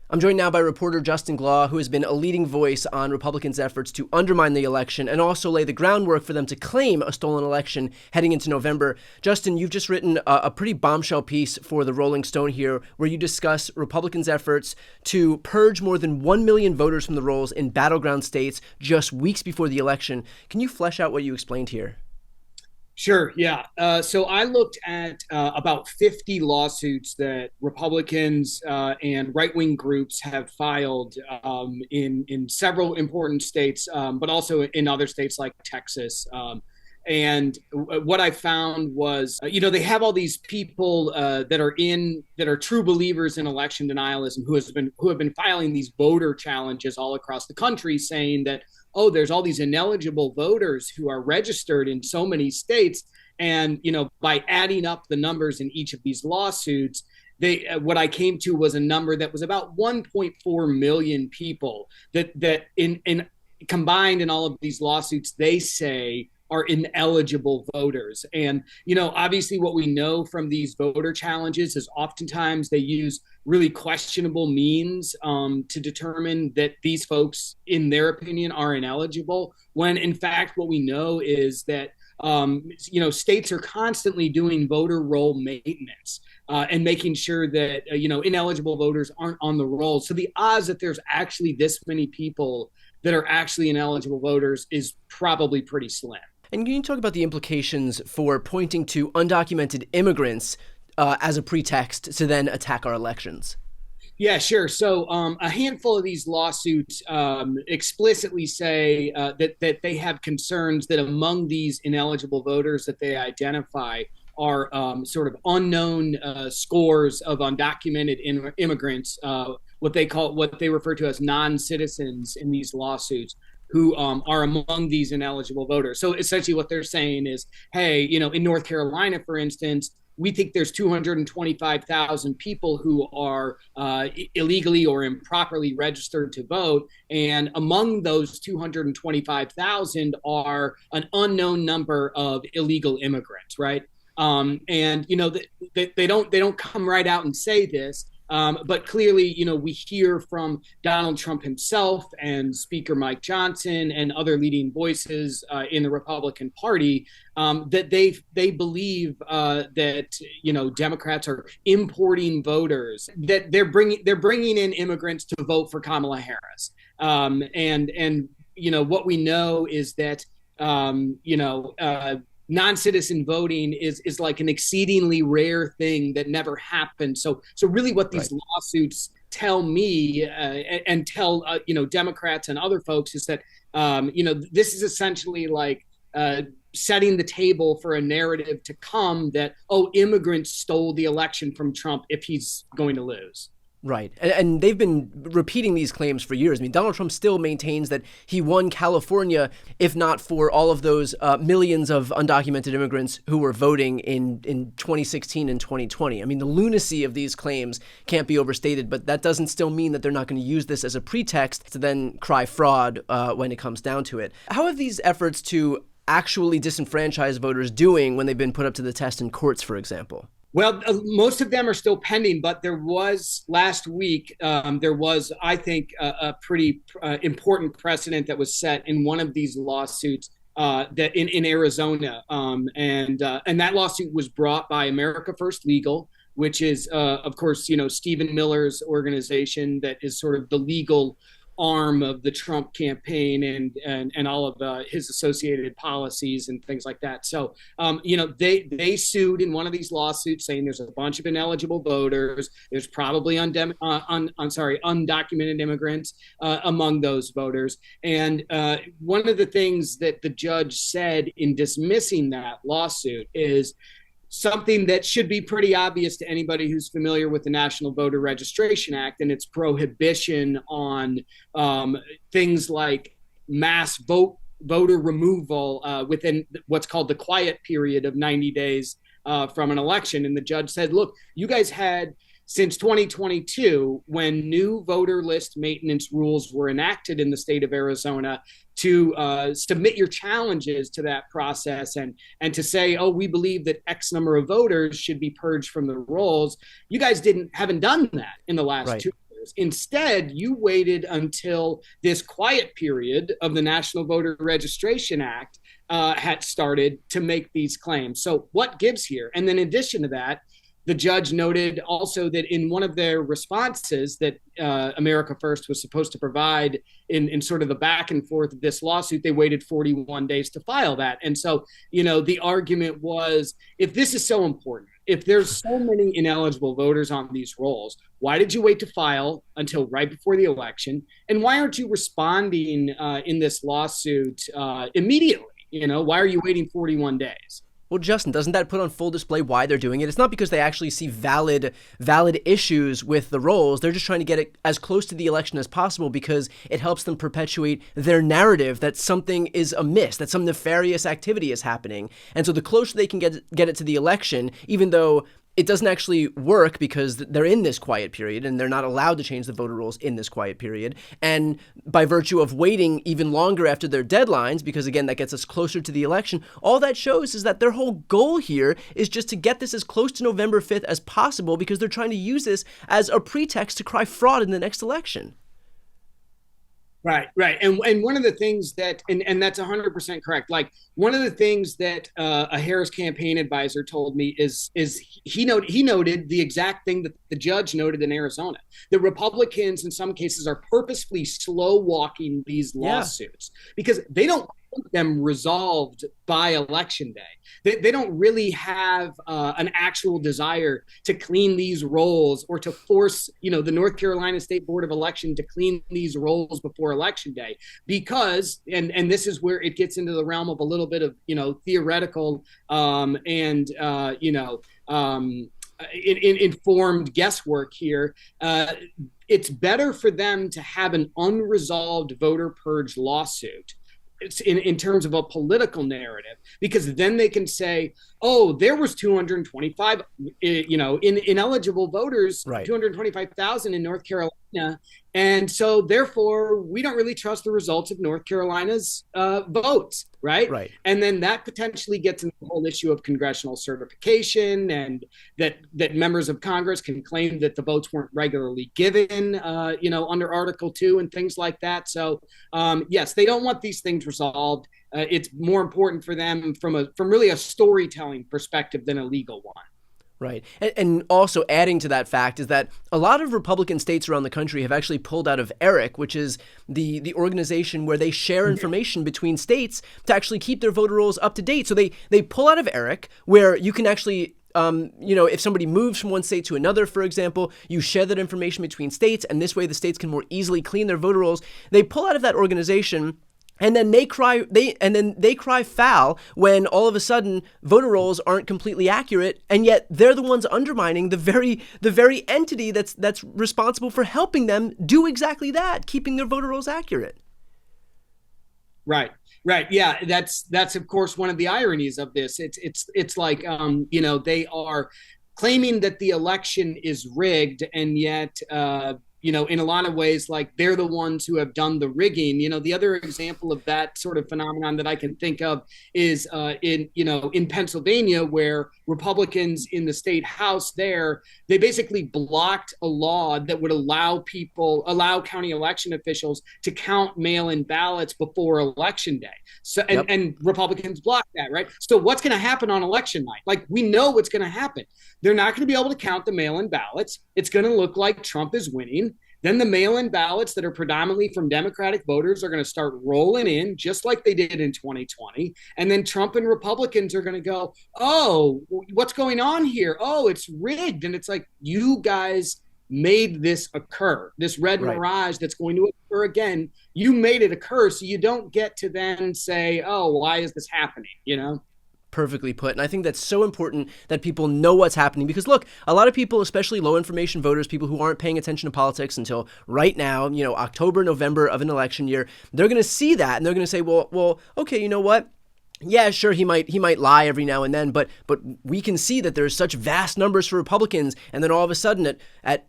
I'm joined now by reporter Justin Glawe, who has been a leading voice on Republicans' efforts to undermine the election and also lay the groundwork for them to claim a stolen election heading into November. Justin, you've just written a pretty bombshell piece for the Rolling Stone here, where you discuss Republicans' efforts to purge more than 1 million voters from the rolls in battleground states just weeks before the election. Can you flesh out what you explained here? Sure. Yeah. So I looked at about 50 lawsuits that Republicans and right-wing groups have filed in several important states, but also in other states like Texas. And what I found was, they have all these people that are true believers in election denialism who have been filing these voter challenges all across the country, saying that, oh, there's all these ineligible voters who are registered in so many states, and by adding up the numbers in each of these lawsuits, what I came to was a number that was about 1.4 million people that in combined in all of these lawsuits they say are ineligible voters. And, obviously what we know from these voter challenges is oftentimes they use really questionable means to determine that these folks, in their opinion, are ineligible, when in fact what we know is that states are constantly doing voter roll maintenance and making sure that ineligible voters aren't on the roll. So the odds that there's actually this many people that are actually ineligible voters is probably pretty slim. And can you talk about the implications for pointing to undocumented immigrants as a pretext to then attack our elections? Yeah, sure. So a handful of these lawsuits explicitly say that they have concerns that among these ineligible voters that they identify are sort of unknown scores of undocumented immigrants, what they refer to as non-citizens in these lawsuits, who are among these ineligible voters. So essentially what they're saying is, hey, in North Carolina, for instance, we think there's 225,000 people who are illegally or improperly registered to vote. And among those 225,000 are an unknown number of illegal immigrants, right? And they don't come right out and say this. But clearly, we hear from Donald Trump himself and Speaker Mike Johnson and other leading voices in the Republican Party that they believe that Democrats are importing voters, that they're bringing in immigrants to vote for Kamala Harris, and what we know is that non-citizen voting is like an exceedingly rare thing that never happened. So really what these lawsuits tell me and tell Democrats and other folks is that this is essentially like setting the table for a narrative to come that, oh, immigrants stole the election from Trump if he's going to lose. Right. And they've been repeating these claims for years. I mean, Donald Trump still maintains that he won California, if not for all of those millions of undocumented immigrants who were voting in 2016 and 2020. I mean, the lunacy of these claims can't be overstated, but that doesn't still mean that they're not going to use this as a pretext to then cry fraud when it comes down to it. How have these efforts to actually disenfranchise voters doing when they've been put up to the test in courts, for example? Well, most of them are still pending, but there was last week, I think, a pretty important precedent that was set in one of these lawsuits that in Arizona. And that lawsuit was brought by America First Legal, which is, of course, Stephen Miller's organization that is sort of the legal arm of the Trump campaign and all of his associated policies and things like that. So, they sued in one of these lawsuits saying there's a bunch of ineligible voters. There's probably undocumented immigrants among those voters. And one of the things that the judge said in dismissing that lawsuit is something that should be pretty obvious to anybody who's familiar with the National Voter Registration Act and its prohibition on things like mass voter removal within what's called the quiet period of 90 days from an election. And the judge said, look, you guys had since 2022, when new voter list maintenance rules were enacted in the state of Arizona, to submit your challenges to that process and to say, oh, we believe that X number of voters should be purged from the rolls. You guys haven't done that in the last 2 years. voters. Instead, you waited until this quiet period of the National Voter Registration Act had started to make these claims. So what gives here? And then in addition to that, the judge noted also that in one of their responses that America First was supposed to provide in sort of the back and forth of this lawsuit, they waited 41 days to file that. And so, the argument was, if this is so important, if there's so many ineligible voters on these rolls, why did you wait to file until right before the election? And why aren't you responding in this lawsuit immediately? Why are you waiting 41 days? Well, Justin, doesn't that put on full display why they're doing it? It's not because they actually see valid issues with the rolls. They're just trying to get it as close to the election as possible because it helps them perpetuate their narrative that something is amiss, that some nefarious activity is happening. And so the closer they can get it to the election, even though it doesn't actually work because they're in this quiet period and they're not allowed to change the voter rolls in this quiet period. And by virtue of waiting even longer after their deadlines, because again, that gets us closer to the election, all that shows is that their whole goal here is just to get this as close to November 5th as possible because they're trying to use this as a pretext to cry fraud in the next election. Right. And one of the things that, and that's 100% correct. Like one of the things that a Harris campaign advisor told me is he noted the exact thing that the judge noted in Arizona. The Republicans in some cases are purposefully slow walking these lawsuits because they don't want them resolved by election day. They don't really have an actual desire to clean these rolls or to force, the North Carolina State Board of Election to clean these rolls before election day because, and this is where it gets into the realm of a little bit of, theoretical informed guesswork here. It's better for them to have an unresolved voter purge lawsuit in terms of a political narrative, because then they can say, oh, there was 225, ineligible voters, right. 225,000 in North Carolina. And so therefore, we don't really trust the results of North Carolina's votes. Right. And then that potentially gets into the whole issue of congressional certification and that members of Congress can claim that the votes weren't regularly given, under Article 2 and things like that. So, yes, they don't want these things resolved. It's more important for them from really a storytelling perspective than a legal one. Right. And also adding to that fact is that a lot of Republican states around the country have actually pulled out of ERIC, which is the organization where they share information between states to actually keep their voter rolls up to date. So they pull out of ERIC, where you can actually if somebody moves from one state to another, for example, you share that information between states, and this way the states can more easily clean their voter rolls. They pull out of that organization. And then they cry foul when all of a sudden voter rolls aren't completely accurate, and yet they're the ones undermining the very entity that's responsible for helping them do exactly that, keeping their voter rolls accurate. Right. Yeah, that's of course one of the ironies of this. It's like they are claiming that the election is rigged, and yet in a lot of ways, like they're the ones who have done the rigging. The other example of that sort of phenomenon that I can think of is in Pennsylvania, where Republicans in the state house there, they basically blocked a law that would allow county election officials to count mail-in ballots before election day. So, and Republicans blocked that, right? So what's going to happen on election night? Like, we know what's going to happen. They're not going to be able to count the mail-in ballots. It's going to look like Trump is winning. Then the mail-in ballots that are predominantly from Democratic voters are going to start rolling in just like they did in 2020. And then Trump and Republicans are going to go, oh, what's going on here? Oh, it's rigged. And it's like, you guys made this occur, this red mirage that's going to occur again. You made it occur, so you don't get to then say, oh, why is this happening? Perfectly put. And I think that's so important that people know what's happening, because look, a lot of people, especially low information voters, people who aren't paying attention to politics until right now, October, November of an election year, they're going to see that and they're going to say, well, okay, you know what? Yeah, sure, he might lie every now and then, but we can see that there's such vast numbers for Republicans, and then all of a sudden at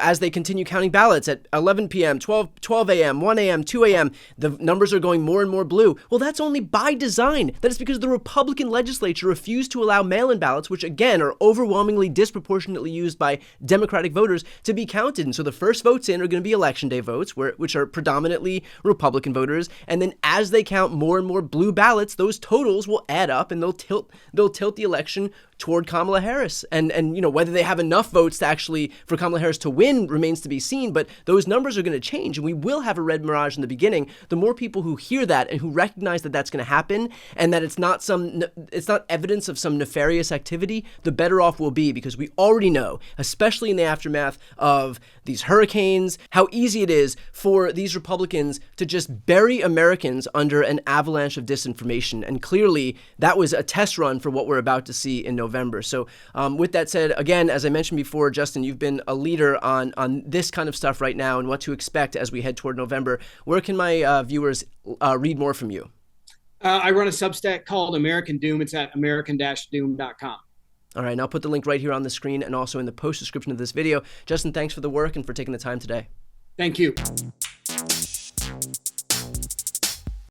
as they continue counting ballots at 11 p.m., 12 a.m., 1 a.m., 2 a.m., the numbers are going more and more blue. Well, that's only by design. That is because the Republican legislature refused to allow mail-in ballots, which again are overwhelmingly disproportionately used by Democratic voters, to be counted. And so the first votes in are going to be election day votes, which are predominantly Republican voters, and then as they count more and more blue ballots, those totals will add up and they'll tilt the election toward Kamala Harris. And whether they have enough votes to actually for Kamala Harris to win remains to be seen, but those numbers are going to change and we will have a red mirage in the beginning. The more people who hear that and who recognize that that's going to happen and that it's not evidence of some nefarious activity, the better off we'll be, because we already know, especially in the aftermath of these hurricanes, how easy it is for these Republicans to just bury Americans under an avalanche of disinformation. And clearly that was a test run for what we're about to see in November. So with that said, again, as I mentioned before, Justin, you've been a leader on this kind of stuff right now and what to expect as we head toward November. Where can my viewers read more from you? I run a Substack called American Doom. It's at american-doom.com. All right, and I'll put the link right here on the screen and also in the post description of this video. Justin, thanks for the work and for taking the time today. Thank you.